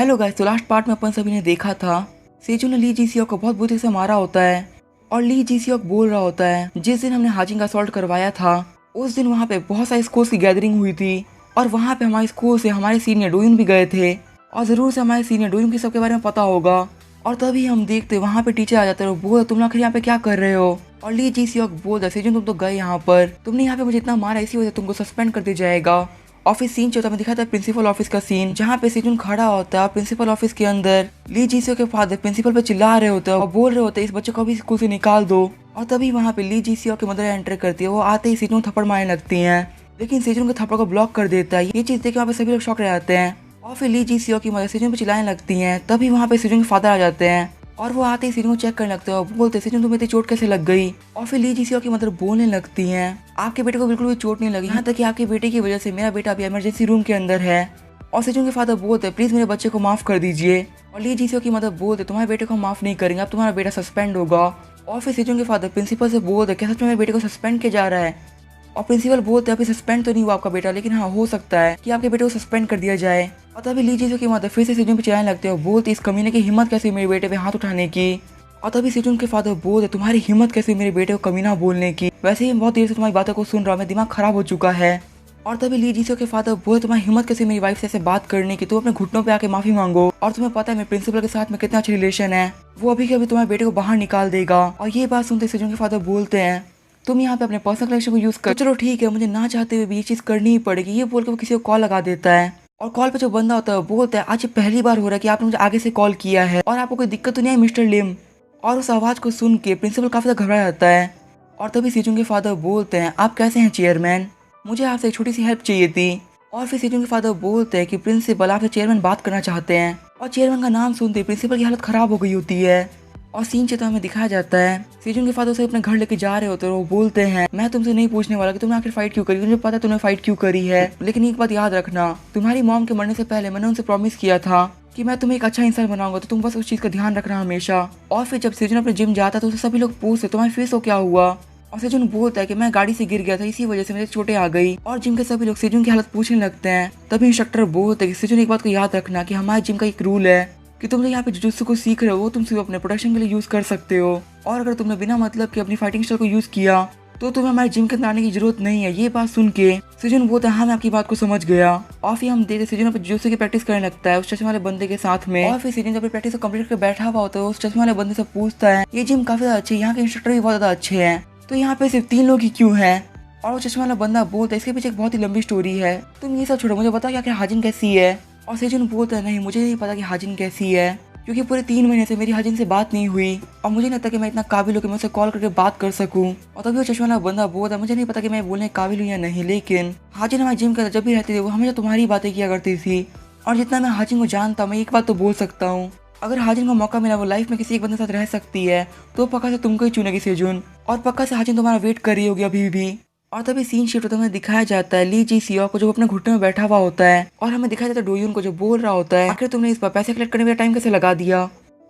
Hello guys, तो last part में अपन सभी ने देखा था सेजू ने ली जीसियोक को बहुत बुरी से मारा होता है और ली जीसियोक बोल रहा होता है जिस दिन हमने हाजिन का असॉल्ट करवाया था उस दिन वहाँ पे बहुत सारे स्कूल्स की गैदरिंग हुई थी और वहाँ पे हमारे स्कूल से हमारे सीनियर डोइन भी गए थे और जरूर से हमारे सीनियर डोइन की सबके बारे में पता होगा। और तभी हम देखते वहाँ पे टीचर आ जाते हैं और बोल तुम लोग यहाँ पे क्या कर रहे हो। और ली जीसियोक बोलता है सेजू तुम तो गए यहाँ पर, तुमने यहाँ पे मुझे इतना मारा इसी वजह से तुमको सस्पेंड कर दिया जाएगा। ऑफिस सीन जो दिखाता है प्रिंसिपल ऑफिस का सीन जहाँ पे सेजुन खड़ा होता है प्रिंसिपल ऑफिस के अंदर ली जीसियो के फादर प्रिंसिपल पे चिल्ला रहे होते हैं और बोल रहे होते हैं इस बच्चे को भी स्कूल से निकाल दो। और तभी वहाँ पे ली जीसियो की मदर एंटर करती है, वो आते ही सेजुन थप्पड़ मारने लगती हैं लेकिन सेजुन के थप्पड़ को ब्लॉक कर देता है। ये चीज देख के वहाँ पे सभी लोग शॉक रह जाते हैं और फिर ली जीसियो की मदर सेजुन पे चिल्लाने लगती है। तभी वहाँ पे सेजुन के फादर आ जाते हैं और वो आते ही सेजुन को चेक करने लगते हैं और बोलते हैं सेजुन तुम्हें इतनी चोट कैसे लग गई। और फिर ली जीसियो की मदर बोलने लगती हैं आपके बेटे को बिल्कुल भी चोट नहीं लगी, यहाँ तक कि आपके बेटे की वजह से मेरा बेटा अभी इमरजेंसी रूम के अंदर है। और सेजुन के फादर बोलते हैं प्लीज मेरे बच्चे को माफ कर दीजिए। और ली जीसियो की मदर बोलते तुम्हारे बेटे को माफ नहीं करेंगे, अब तुम्हारा बेटा सस्पेंड होगा। और फिर सेजुन के फादर प्रिंसिपल से बोलते क्या सच में मेरे बेटे को सस्पेंड किया जा रहा है। और प्रिंसिपल बोलते अभी सस्पेंड तो नहीं हुआ आपका बेटा, लेकिन हाँ हो सकता है कि आपके बेटे को सस्पेंड कर दिया जाए। और तभी ली जीसियो की मदर फिर से सेजुन पे चिल्लाने लगते हैं और बोलते इस कमीने की हिम्मत कैसे मेरे बेटे पे हाथ उठाने की। और तभी सेजुन के फादर बोलते तुम्हारी हिम्मत कैसे मेरे बेटे को कमीना बोलने की, वैसे ही बहुत देर से तुम्हारी बातों को सुन रहा हूँ, मैं दिमाग खराब हो चुका है। और तभी ली जीसियो के फादर बोलते तुम्हारी हिम्मत कैसे मेरी वाइफ से ऐसे बात करने की, तुम अपने घुटनों पे आके माफी मांगो। और तुम्हें पता है मेरे प्रिंसिपल के साथ में कितना अच्छी रिलेशन है, वो अभी के अभी तुम्हारे बेटे को बाहर निकाल देगा। और ये बात सुनते सेजुन के फादर बोलते हैं तुम यहाँ पे अपने पर्सनल कनेक्शन को यूज कर, चलो ठीक है मुझे ना चाहते हुए भी ये चीज करनी ही पड़ेगी। ये बोल के वो किसी को कॉल लगा देता है और कॉल पे जो बंदा होता है बोलता है आज पहली बार हो रहा है कि आपने मुझे आगे से कॉल किया है और आपको कोई दिक्कत तो नहीं है मिस्टर लिम। और उस आवाज को सुन के प्रिंसिपल काफी ज्यादा घबरा जाता है। और तभी सेजुन के फादर बोलते हैं आप कैसे हैं चेयरमैन, मुझे आपसे एक छोटी सी हेल्प चाहिए थी। और फिर सेजुन के फादर बोलते हैं कि प्रिंसिपल आपसे चेयरमैन बात करना चाहते हैं। और चेयरमैन का नाम सुनते प्रिंसिपल की हालत खराब हो गई होती है। और सीन चित्र में दिखाया जाता है सेजुन के फादर से अपने घर लेके जा रहे होते हैं और वो बोलते हैं मैं तुमसे नहीं पूछने वाला कि तुमने आखिर फाइट क्यों करी, मुझे पता है तुमने फाइट क्यों करी है, लेकिन एक बात याद रखना तुम्हारी मॉम के मरने से पहले मैंने उनसे प्रॉमिस किया था कि मैं तुम्हें एक अच्छा इंसान बनाऊंगा, तो तुम बस उस चीज का ध्यान रखना हमेशा। और फिर जब सेजुन अपने जिम जाता है तो उसे सभी लोग पूछते तुम्हारी फेस को क्या हुआ। और सेजुन बोलता है कि मैं गाड़ी से गिर गया था इसी वजह से मेरे चोटें आ गई। और जिम के सभी लोग सेजुन की हालत पूछने लगते हैं। तभी इंस्ट्रक्टर बोलते हैं कि सेजुन एक बात को याद रखना कि हमारे जिम का एक रूल है कि तुम जो यहाँ पे जुजुत्सु को सीख रहे हो वो तुम सिर्फ अपने प्रोटेक्शन के लिए यूज कर सकते हो, और अगर तुमने बिना मतलब के अपनी फाइटिंग स्टाइल को यूज किया तो तुम्हें हमारे जिम के अंदर आने की जरूरत नहीं है। ये बात सुन के सेजुन बोलता है हाँ मैं आपकी बात को समझ गया। और फिर हम देखते सेजुन अपने जुजुत्सु की प्रैक्टिस करने लगता है उस चश्मे वाले बंदे के साथ में। और फिर सेजुन अपनी प्रैक्टिस को कंप्लीट कर बैठा हुआ होता है, उस चश्मे वाले बंदे से पूछता है ये जिम काफी ज्यादा अच्छी है, यहाँ के इंस्ट्रक्टर भी बहुत ज्यादा अच्छे हैं, तो यहाँ पे सिर्फ 3 लोग ही क्यों हैं। और वो चश्मे वाला बंदा बोलता है इसके पीछे एक बहुत ही लंबी स्टोरी है, तुम ये सब छोड़ो मुझे बताओ क्या हाजिन कैसी है। और सेजुन बोलता है नहीं मुझे नहीं पता कि हाजिन कैसी है, क्योंकि पूरे 3 महीने से मेरी हाजिन से बात नहीं हुई और मुझे नहीं लगता कि मैं इतना काबिल हूँ कि मैं उसे कॉल करके बात कर सकूं। और तभी वो चश्मा वाला बंदा बोलता है मुझे नहीं पता कि मैं बोलने काबिल हूँ या नहीं, लेकिन हाजिन हमारे जिम के अंदर जब भी रहती थी वो हमेशा तुम्हारी बातें किया करती थी। और जितना मैं हाजिन को जानता हूँ मैं एक बात तो बोल सकता हूँ, अगर हाजिन को मौका मिला वो लाइफ में किसी एक बंदे के साथ रह सकती है तो पक्का से तुमको ही चुनेगी सेजुन, और पक्का से हाजिन तुम्हारा वेट कर रही होगी अभी भी। और तभी सीन शिफ्ट होता हमें दिखाया जाता है ली जीसियो को जो अपने घुटने में बैठा हुआ होता है, और हमें दिखाया जाता है डोयुन को जो बोल रहा होता है आखिर तुमने इस पर पैसे कलेक्ट करने में टाइम कैसे लगा दिया।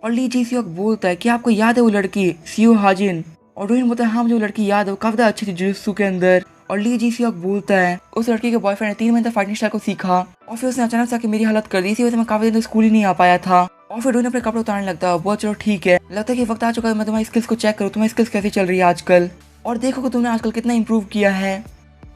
और ली जीसियो बोलता है कि आपको याद है वो लड़की सियो हाजिन। और डोयुन बोलता है हाँ मुझे वो लड़की याद है, वो काफी अच्छी थी जुजुत्सु के अंदर। और ली जीसियो बोलता है उस लड़की के बॉयफ्रेंड ने 3 महीने तक फाइटिंग स्टाइल को सीखा और फिर उसने अचानक से आके मेरी हालत कर दी, इसी वजह से मैं काफी दिन तक स्कूल ही नहीं आ पाया था। और फिर डोयुन अपने कपड़े उतारने लगता है, बहुत चलो ठीक है लगता है कि वक्त आ चुका है मैं तुम्हारी स्किल्स को चेक करूँ, तुम्हारी स्किल्स कैसी चल रही है आजकल और देखो कि तुमने आजकल कितना इंप्रूव किया है।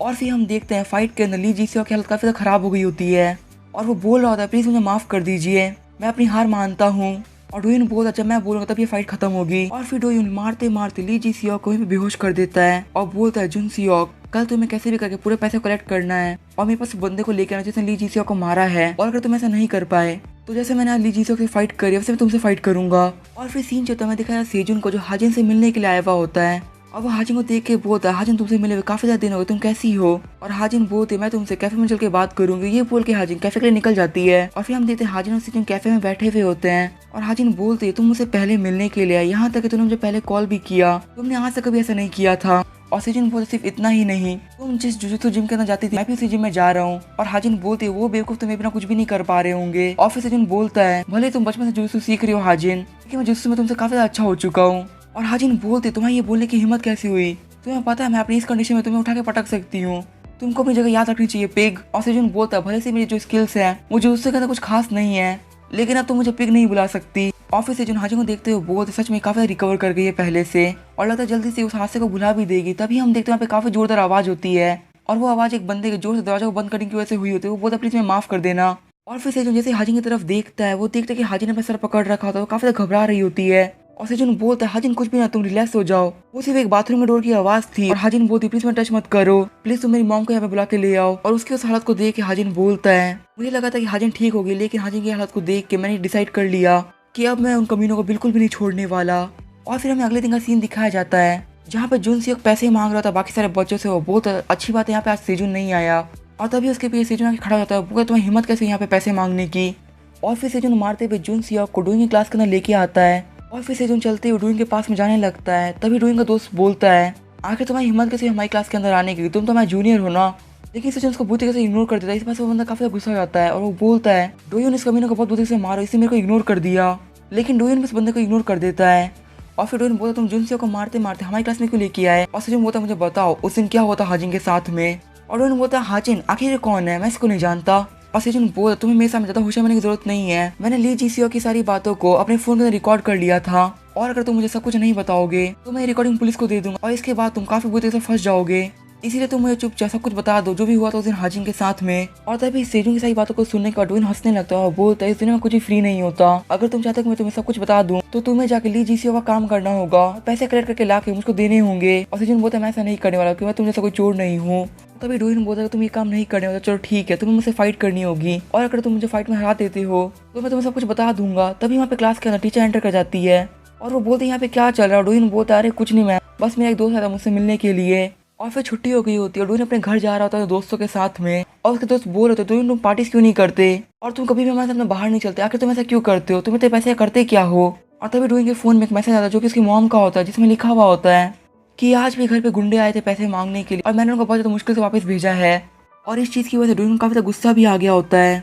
और फिर हम देखते हैं फाइट के अंदर ली जीसियो की हालत काफी ज्यादा खराब हो गई होती है और वो बोल रहा होता है प्लीज मुझे माफ कर दीजिए, मैं अपनी हार मानता हूँ। और डोयुन बोलता जब मैं बोलूंगा तब ये फाइट खत्म होगी। और फिर डोयुन मारते मारते ली जीसियो को बेहोश कर देता है और बोलता है जुन सियोक कल तुम्हें कैसे भी करके पूरे पैसे कलेक्ट करना है और मेरे पास बंदे को लेकर आना जिसने ली जीसियो को मारा है, और अगर तुम ऐसा नहीं कर पाए तो जैसे मैंने आज ली जीसियो से फाइट करी वैसे मैं तुमसे फाइट करूंगा। और फिर सीन जो मैं दिखाया सेजुन को जो हाजिन से मिलने के लिए आया हुआ होता है और वो हाजिन को देख के बोलता है हाजिन तुमसे मिले हुए काफी ज्यादा दिन हो गए, तुम कैसी हो। और हाजिन बोलते मैं तुमसे कैफे में चल के बात करूंगी, ये बोल के हाजिन कैफे के लिए निकल जाती है। और फिर हम देखते हैं हाजिन और सेजुन कैफे में बैठे हुए होते हैं और हाजिन बोलती है तुम मुझसे पहले मिलने के लिए आई, यहाँ तक कि तुमने मुझे पहले कॉल भी किया, तुमने आज तक कभी ऐसा नहीं किया था। और सेजुन बोलते सिर्फ इतना ही नहीं, तुम जिस जुजुत्सु जिम के अंदर जाती थी मैं भी उसी जिम में जा रहा हूँ। और हाजिन बोलती है वो बेवकूफ तुम्हें बिना कुछ भी नहीं कर पा रहे होंगे। और फिर सेजुन बोलता है भले तुम बचपन से जुजुत्सु सीख रही हो हाजिन, लेकिन मैं जुजुत्सु में तुमसे काफी ज्यादा अच्छा हो चुका हूँ। और हाजिन बोलते तुम्हारी ये बोलने की हिम्मत कैसी हुई, तुम्हें पता है मैं अपनी इस कंडीशन में तुम्हें उठा के पटक सकती हूँ, तुमको अपनी जगह याद रखनी चाहिए पिग। और सेजुन बोलता है भले से मेरी जो स्किल्स है वो जुजुत्सु के अंदर कुछ खास नहीं है, लेकिन अब तुम मुझे पिग नहीं बुला सकती। ऑफिस से जो हाजिम को देखते हुए बोलते सच में काफी रिकवर कर गई है पहले से और लगता है जल्दी से उस हादसे को भुला भी देगी। तभी हम देखते हैं यहाँ पे काफी जोरदार आवाज होती है और वो आवाज एक बंदे के जोर से दरवाजा को बंद करने की वजह से हुई होती है। वो बोलता प्लीज मैं माफ कर देना। और फिर सेजून जैसे हाजिन की तरफ देखता है वो देखता है कि हाजिन ने अपना सर पकड़ रखा होता है। वो काफी ज्यादा घबरा रही होती है और सेजून बोलता है हाजिन कुछ भी ना, तुम रिलैक्स हो जाओ। वो सिर्फ एक बाथरूम के डोर की आवाज थी और हाजिन बोलती प्लीज मैं टच मत करो, प्लीज तुम मेरी मॉम को यहाँ पे बुला के ले आओ। और उसकी उस हालत को देख के हाजिन बोलता है मुझे लगा था कि हाजिन ठीक होगी, लेकिन हाजिन की हालत को देख के मैंने डिसाइड कर लिया कि अब मैं उन कमीनों को बिल्कुल भी नहीं छोड़ने वाला। और फिर हमें अगले दिन का सीन दिखाया जाता है जहाँ पे जुन सियोक पैसे मांग रहा था बाकी सारे बच्चों से। वो बहुत अच्छी बात है यहाँ पे आज सेजून नहीं आया और तभी उसके पीछे सेजून आके खड़ा होता है। वो तुम्हें हिम्मत कैसे यहाँ पे पैसे मांगने की। और फिर सेजून मारते हुए जुन सियोक को डूइंग की क्लास के अंदर लेके आता है और फिर सेजून चलते हुए डूइंग के पास में जाने लगता है। तभी डूइंग का दोस्त बोलता है आखिर तुम्हारी हिम्मत कैसे हमारी क्लास के अंदर आने की, तुम तो हमारे जूनियर हो ना। लेकिन सेजून उसको बुरी तरीके से इग्नोर कर देता है। इस बात से वो बंदा काफी गुस्सा हो जाता है और वो बोलता है डोयन इस कमीने को बहुत बुरी से मारो, इसे मेरे को इग्नोर कर दिया। लेकिन डोयन इस बंदे को इग्नोर कर देता है और फिर डोयन बोलता तुम जुन सियोक को मारते मारते हमारी क्लास में क्यों लेके आए। और सेजून बोलता मुझे बताओ उस दिन क्या हुआ था हाजिन के साथ में। और डोयन बोलता हाजिन आखिर ये कौन है, मैं इसको नहीं जानता। और सेजून बोलता तुम्हें मेरे सामने ज्यादा होशियार बनने की जरूरत नहीं है, मैंने ली जीसीओ की सारी बातों को अपने फोन में रिकॉर्ड कर लिया था और अगर तुम मुझे सब कुछ नहीं बताओगे तो मैं रिकॉर्डिंग पुलिस को दे दूंगा और इसके बाद तुम काफी बुरी तरह से फंस जाओगे। इसीलिए तुम मुझे चुपचाप सब कुछ बता दो जो भी हुआ था उस दिन हाजिन के साथ में। और तभी सेजून की सारी बातों को सुनने के बाद डोयन हंसने लगता है और बोलता है इस दुनिया में कुछ ही फ्री नहीं होता, अगर तुम चाहते हो मैं तुम्हें सब कुछ बता दूं तो तुम्हें जाके ली जीसीओ का काम करना होगा, पैसे कलेक्ट करके लाके मुझको देने होंगे। और सेजून बोलता है मैं ऐसा नहीं करने वाला क्योंकि मैं तुम जैसा कोई चोर नहीं हूँ। तभी डोयन बोलता है तुम ये काम नहीं करने वाला, चलो ठीक है तुम्हें मुझसे फाइट करनी होगी और अगर तुम मुझे फाइट में हरा देते हो तो मैं तुम्हें सब कुछ बता दूंगा। तभी वहाँ पे क्लास के अंदर टीचर एंटर कर जाती है और वो बोलते हैं यहाँ पे क्या चल रहा है। डोयन बोलता है अरे कुछ नहीं मैं बस मेरा एक दोस्त आया था मुझसे मिलने के लिए। और फिर छुट्टी हो गई होती है और डोयन अपने घर जा रहा होता है दोस्तों के साथ में और उसके दोस्त बोल रहे थे डोयन तुम पार्टीज क्यों नहीं करते और तुम कभी भी हमारे साथ बाहर नहीं चलते, आखिर तुम ऐसा क्यों करते हो, तुम्हें तो पैसे करते क्या हो। और तभी डोयन के फोन में एक मैसेज आता है जो कि उसकी मॉम का होता है जिसमें लिखा हुआ होता है कि आज भी घर पे गुंडे आए थे पैसे मांगने के लिए और मैंने उनको बहुत ज्यादा मुश्किल से वापस भेजा है। और इस चीज की वजह से डोयन को काफी गुस्सा भी आ गया होता है।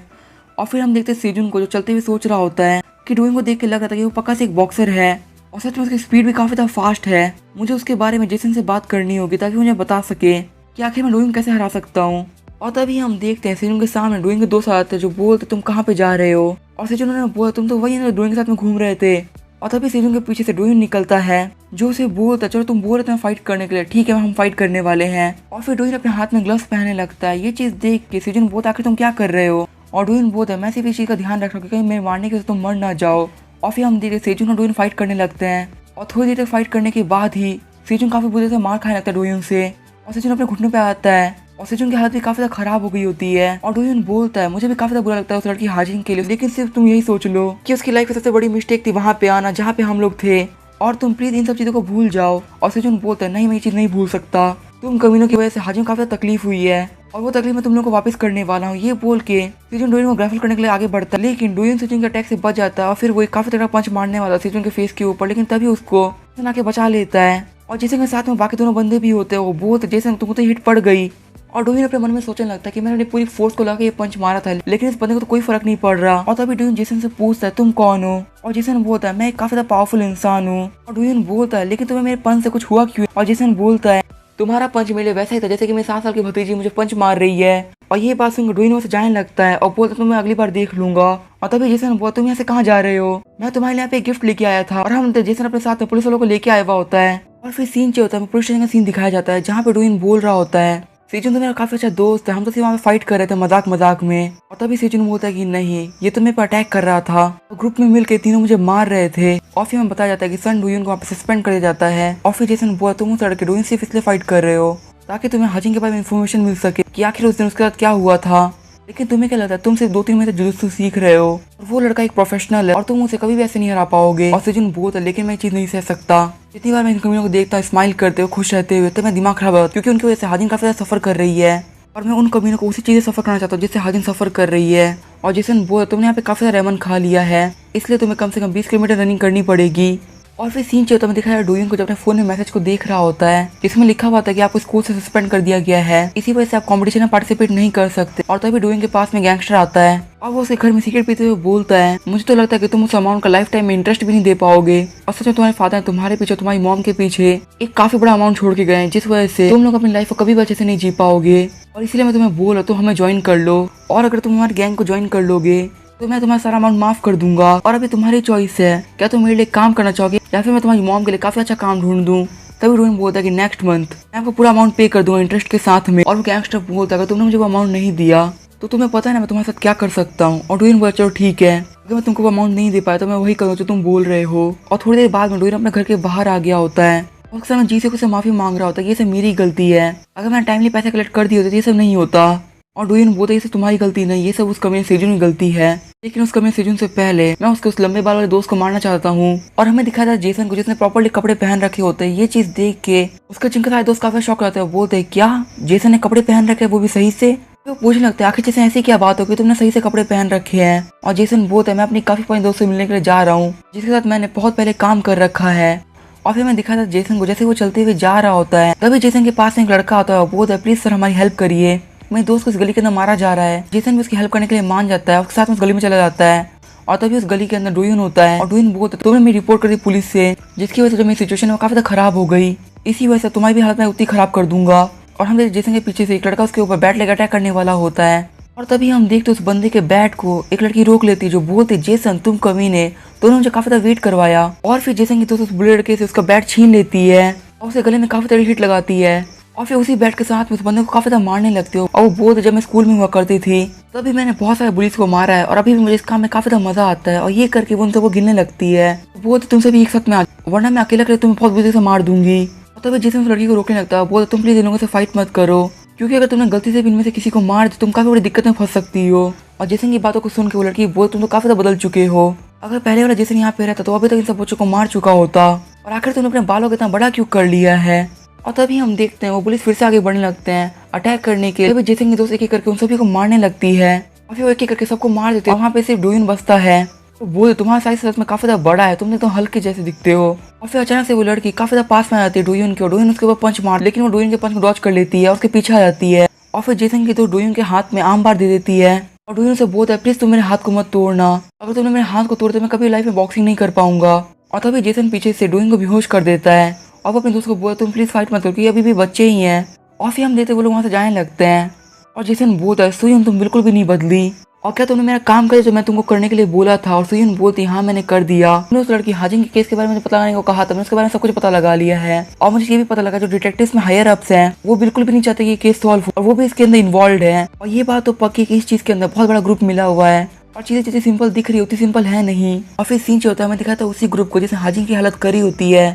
और फिर हम देखते हैं सेजून को जो चलते हुए सोच रहा होता है कि डोयन को देख के लग रहा था कि वो पक्का से एक बॉक्सर है और सच में उसकी स्पीड भी काफी ज्यादा फास्ट है। मुझे उसके बारे में जेसन से बात करनी होगी ताकि मुझे बता सके कि आखिर मैं डोयन कैसे हरा सकता हूँ। और तभी हम देखते हैं सेजून के सामने डोयन के दोस्त आते हैं जो बोलते तुम कहाँ पे जा रहे हो और सेजून ने बोला तुम तो वही डोयन के साथ में घूम रहे थे। और तभी सेजून के पीछे से डोयन निकलता है जो उसे बोलता चलो तुम बोल रहे थे फाइट करने के लिए, ठीक है हम फाइट करने वाले हैं। और फिर डोयन अपने हाथ में ग्लव्स पहनने लगता है। ये चीज देख के सेजून बोलता आखिर तुम क्या कर रहे हो और डोयन बोलता है मैं सिर्फ इस चीज का ध्यान रख रहा हूँ कहीं मेरे मारने के तुम मर ना जाओ। और फिर हम देखते सेजून और डोयन फाइट करने लगते हैं और थोड़ी देर तक फाइट करने के बाद ही सेजून काफी बुरे से मार खाने लगता है डोयन से और सेजून अपने घुटनों पे आता है और सेजून की हालत भी काफी ज्यादा खराब हो गई होती है। और डोयन बोलता है मुझे भी काफी ज्यादा बुरा लगता है उस लड़की हाजिन के लिए, लेकिन सिर्फ तुम यही सोच लो कि उसकी लाइफ में सबसे बड़ी मिस्टेक थी वहाँ पे आना जहाँ पे हम लोग थे और तुम प्लीज इन सब चीजों को भूल जाओ। और सेजून बोलता है नहीं मैं ये चीज नहीं भूल सकता, तुम कमीनों की वजह से हाजिन को काफी तकलीफ हुई है और वो तकलीफ मैं तुम लोगों को वापस करने वाला हूँ। ये बोल के सेजून डोयन को ग्रैफल करने के लिए आगे बढ़ता है लेकिन डोयन सेजून के अटैक से बच जाता है और फिर वो काफी तगड़ा पंच मारने वाला सेजून के फेस के ऊपर, लेकिन तभी उसको जेसन आके बचा लेता है। और जेसन के साथ में बाकी दोनों बंदे भी होते हैं। वो बोलते जेसन तुमको तो हिट पड़ गई और डोयन अपने मन में सोचने लगता है कि मैंने अपनी पूरी फोर्स को लगा ये पंच मारा था लेकिन इस बंदे को तो कोई फर्क नहीं पड़ रहा। और तभी डोयन जेसन से पूछता है तुम कौन हो और जेसन बोलता है मैं एक काफी ज्यादा पावरफुल इंसान हूँ। और डोयन बोलता है लेकिन तुम्हें मेरे पंच से कुछ हुआ क्यों। और जेसन बोलता है तुम्हारा पंच मेरे लिए वैसा ही था जैसे कि मेरी 7 साल की भतीजी मुझे पंच मार रही है। और ये बात सुनकर डोयन वहाँ से जाने लगता है और बोलता मैं अगली बार देख लूंगा। और तभी जेसन बोलता तुम यहाँ से कहाँ जा रहे हो, मैं तुम्हारे लिए यहाँ पे गिफ्ट लेके आया था। और हम जेसन अपने साथ में पुलिस वालों को लेके आया हुआ होता है और फिर सीन जो होता है पुलिस स्टेशन का सीन दिखाया जाता है जहाँ पे डोयन बोल रहा होता है सेजून तो मेरा काफी अच्छा दोस्त है, हम तो सिर्फ वहाँ पे फाइट कर रहे थे मजाक मजाक में। और तभी सेजून बोलता है कि नहीं ये तो मेरे पर अटैक कर रहा था और ग्रुप में मिलकर तीनों मुझे मार रहे थे। और फिर हमें बताया जाता है कि सन डोयन को वहाँ पे सस्पेंड कर दिया जाता है। और फिर जेसन बोला तुम उस लड़के डोयन सिर्फ इसलिए फाइट कर रहे हो ताकि तुम्हें हाजिन के बारे में इन्फॉर्मेशन मिल सके कि आखिर उस दिन उसके साथ क्या हुआ था, लेकिन तुम्हें क्या लगता है तुम सिर्फ 2-3 महीने से जुजुत्सु सीख रहे हो और वो लड़का एक प्रोफेशनल है और तुम उसे कभी भी ऐसे नहीं हरा पाओगे। और सेजून बोलता है लेकिन मैं ये चीज नहीं सह सकता, जितनी बार मैं इन कमियों को देखता हूँ स्माइल करते हुए खुश रहते हुए तो मेरा दिमाग खराब होता है क्योंकि उनकी वजह से हाजिन काफी ज्यादा सफर कर रही है और मैं उन कमियों को उसी चीजें सफर करना चाहता हूँ जिससे हाजिन सफर कर रही है। और जेसन बोला तुमने यहाँ पे काफी ज्यादा रेमन खा लिया है इसलिए तुम्हें कम से कम 20 किलोमीटर रनिंग करनी पड़ेगी। और फिर सीन जो होता है दिखाया डोयन को जब अपने फोन में मैसेज को देख रहा होता है जिसमें लिखा हुआ था कि आपको स्कूल से सस्पेंड कर दिया गया है, इसी वजह से आप कंपटीशन में पार्टिसिपेट नहीं कर सकते। और तभी डोयन के पास में गैंगस्टर आता है और वो उसके घर में सिगरेट पीते हुए बोलता है मुझे तो लगता है कि तुम उस अमाउंट का लाइफ टाइम में इंटरेस्ट भी नहीं दे पाओगे और सच में तुम्हारे फादर तुम्हारे पीछे तुम्हारी मॉम के पीछे एक काफी बड़ा अमाउंट छोड़ के गए जिस वजह से तुम लोग अपनी लाइफ को कभी भी अच्छे से नहीं जी पाओगे और इसलिए मैं तुम्हें बोल रहा तुम हमें ज्वाइन कर लो और अगर तुम हमारे गैंग को ज्वाइन कर लोगे तो मैं तुम्हारा सारा अमाउंट माफ कर दूंगा और अभी तुम्हारी चॉइस है, क्या तुम मेरे लिए काम करना चाहोगे या फिर मैं तुम्हारी मॉम के लिए काफी अच्छा काम ढूंढ दूं। तभी डोइन बोलता है कि नेक्स्ट मंथ मैं आपको पूरा अमाउंट पे कर दूंगा इंटरेस्ट के साथ में। और वो गैंगस्टर बोलता है अगर तुमने मुझे वो अमाउंट नहीं दिया तो तुम्हें पता है ना मैं तुम्हारे साथ क्या कर सकता हूँ। और डोइन बोला चलो ठीक है, अगर मैं तुमको वो अमाउंट नहीं दे पाया तो मैं वही करूँ जो तुम बोल रहे हो। और थोड़ी देर बाद में डोइन अपने घर के बाहर आ गया होता है और अक्सर मैं जीसीओ से माफी मांग रहा होता है, ये सब मेरी गलती है, अगर मैंने टाइमली पैसे कलेक्ट कर दिए होते तो ये सब नहीं होता। और डोइन बोलता है ये सब तुम्हारी गलती नहीं, ये सब उस कमीने सेजुन की गलती है, लेकिन उस कमीने सेजुन से पहले मैं उसके उस लंबे बाल वाले दोस्त को मारना चाहता हूँ। और हमें दिखाया था जेसन को जिसने प्रॉपर्ली कपड़े पहन रखे होते हैं। ये चीज देख के उसका जिनका सारे दोस्त काफी शौक रहता है, बोलते हैं क्या जेसन ने कपड़े पहन रखे वो भी सही से। तो पूछने लगता है आखिर जैसे ऐसी क्या बात हो कि तुमने सही से कपड़े पहन रखे हैं। और जेसन बोलता है मैं अपनी काफी पुराने दोस्त से मिलने के लिए जा रहा हूँ जिसके साथ मैंने बहुत पहले काम कर रखा है। और फिर मैं दिखा था जेसन को जैसे वो चलते हुए जा रहा होता है, तभी जेसन के पास एक लड़का आता है और बोलता है प्लीज सर हमारी हेल्प करिए, मेरे दोस्त को इस गली के अंदर मारा जा रहा है। जेसन भी उसकी हेल्प करने के लिए मान जाता है, उसके साथ में उस गली में चला जाता है। और तभी उस गली के अंदर डोइन होता है और डोइन बोलता है तुमने मेरी रिपोर्ट कर दी पुलिस से, जिसकी वजह से जो मेरी सिचुएशन है वो काफी खराब हो गई, इसी वजह से तुम्हारी भी हालत में उतनी खराब कर दूंगा। और हम जेसन के पीछे से एक लड़का उसके ऊपर बैट लेकर अटैक करने वाला होता है। और तभी हम देखते उस बंदे के बैट को एक लड़की रोक लेती है जो बोलती जेसन तुम कमीने, तूने मुझे काफी वेट करवाया। और फिर जेसन की दोस्त उस बुरे लड़के से उसका बैट छीन लेती है और उसे गले में काफी तगड़ी हिट लगाती है। और फिर उसी बैट के साथ में उस बंदे को काफी ज्यादा मारने लगती हो। और वो बोलते जब मैं स्कूल में हुआ करती थी तभी मैंने बहुत सारे पुलिस को मारा है और अभी भी मुझे इस काम में काफी ज्यादा मजा आता है। और ये करके वो उनसे वो गिरने लगती है, बोलते तुमसे भी एक साथ में आ वरना मैं अकेला करके तुम्हें बहुत बुरी से मार दूंगी। और तभी जेसन उस लड़की को रोकने लगता है, बोलते तुम प्लीज इन लोगों से फाइट मत करो क्योंकि अगर तुमने गलती से भी इनमें से किसी को मार तो तुम काफी बड़ी दिक्कत में फंस सकती हो। और जेसन की बातों को सुन के वो लड़की बोल तुम तो काफी ज्यादा बदल चुके हो, अगर पहले वाला जेसन यहाँ पे रहता तो अभी तक इन सब बच्चों को मार चुका होता, और आखिर तुमने अपने बालों को इतना बड़ा क्यों कर लिया है। और तभी हम देखते हैं वो पुलिस फिर से आगे बढ़ने लगते हैं अटैक करने के लिए। जेसन की दोस्त एक एक करके उन सभी को मारने लगती है और फिर वो एक एक करके सबको मार देते हैं। वहाँ पे सिर्फ डोइन बचता है, तो बोले तुम्हारा साइज सच में काफी ज्यादा बड़ा है, तुमने तो हल्के जैसे दिखते हो। और फिर अचानक से वो लड़की काफी ज्यादा पास में आ जाती है डोइन के, और डोइन उसके ऊपर पंच मार, लेकिन वो डोइन के पंच को डॉच कर लेती है और उसके पीछे आ जाती है। और फिर जेसन की तो डोइन के हाथ में आम बार दे देती है और डोइन से बोलता है प्लीज तुम मेरे हाथ को मत तोड़ना, अगर तुमने मेरे हाथ को तोड़ते मैं कभी लाइफ में बॉक्सिंग नहीं कर पाऊंगा। और तभी जेसन पीछे से डोइन को बेहोश कर देता है और अपने दोस्त को बोलता तुम प्लीज फाइट मत करो क्योंकि अभी भी बच्चे ही हैं। और फिर हम देखते वो लोग वहाँ से जाने लगते हैं और जेसन बोलता है सुयन तुम बिल्कुल भी नहीं बदली, और क्या तुमने मेरा काम करे जो मैं तुमको करने के लिए बोला था। और सुयन बोलती हाँ मैंने कर दिया, मैंने उस लड़की हाजिन के केस के बारे में पता लगाने को कहा था, मैंने उसके बारे में सब कुछ पता लगा लिया है। और मुझे ये भी पता लगा जो डिटेक्टिव्स में हायर अप्स हैं वो बिल्कुल भी नहीं चाहते कि केस सॉल्व हो और वो भी इसके अंदर इन्वॉल्व है। और ये बात तो पक्की कि इस चीज के अंदर बहुत बड़ा ग्रुप मिला हुआ है और चीजें जितनी सिंपल दिख रही होती सिंपल है नहीं। और फिर सीन होता है हमें दिखाता है उसी ग्रुप को जिसने हाजिन की हालत करी होती है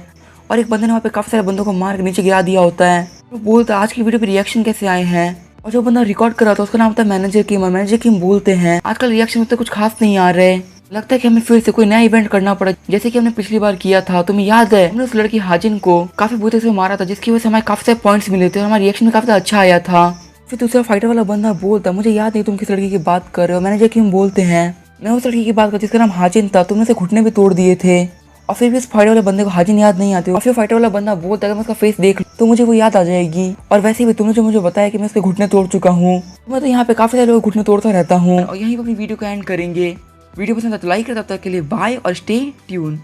और एक बंदे ने वहाँ पे काफी सारे बंदों को मार के नीचे गिरा दिया होता है। तो बोलता है आज की वीडियो पे रिएक्शन कैसे आए हैं, और जो बंदा रिकॉर्ड कर रहा था उसका नाम था मैनेजर किम, और मैनेजर किम बोलते हैं आजकल रिएक्शन तो कुछ खास नहीं आ रहे, लगता है कि हमें फिर से कोई नया इवेंट करना पड़ा जैसे कि हमने पिछली बार किया था। तुम्हें याद है हमने उस लड़की हाजिन को काफी बुरे से मारा था जिसकी वजह से हमारे काफी सारे पॉइंट्स मिले थे और हमारा रिएक्शन भी काफी अच्छा आया था। फिर दूसरा फाइटर वाला बंदा बोलता मुझे याद नहीं तुम किस लड़की की बात कर रहे हो। मैनेजर किम बोलते हैं मैं उस लड़की की बात कर जिसका नाम हाजिन था, तुमने उसे घुटने भी तोड़ दिए थे। और फिर भी उस फाइटर वाले बंदे को हाजिन याद नहीं आती और फिर फाइटर वाला बंदा बोलता है मैं उसका फेस देख तो मुझे वो याद आ जाएगी, और वैसे भी तुमने जो मुझे बताया कि मैं उसके घुटने तोड़ चुका हूँ, मैं तो यहाँ पे काफी सारे लोग घुटने तोड़ता रहता हूँ। और यहीं पर अपनी वीडियो को एंड करेंगे। वीडियो पसंद है तो लाइक करें, तब तक के लिए बाय और स्टे ट्यून।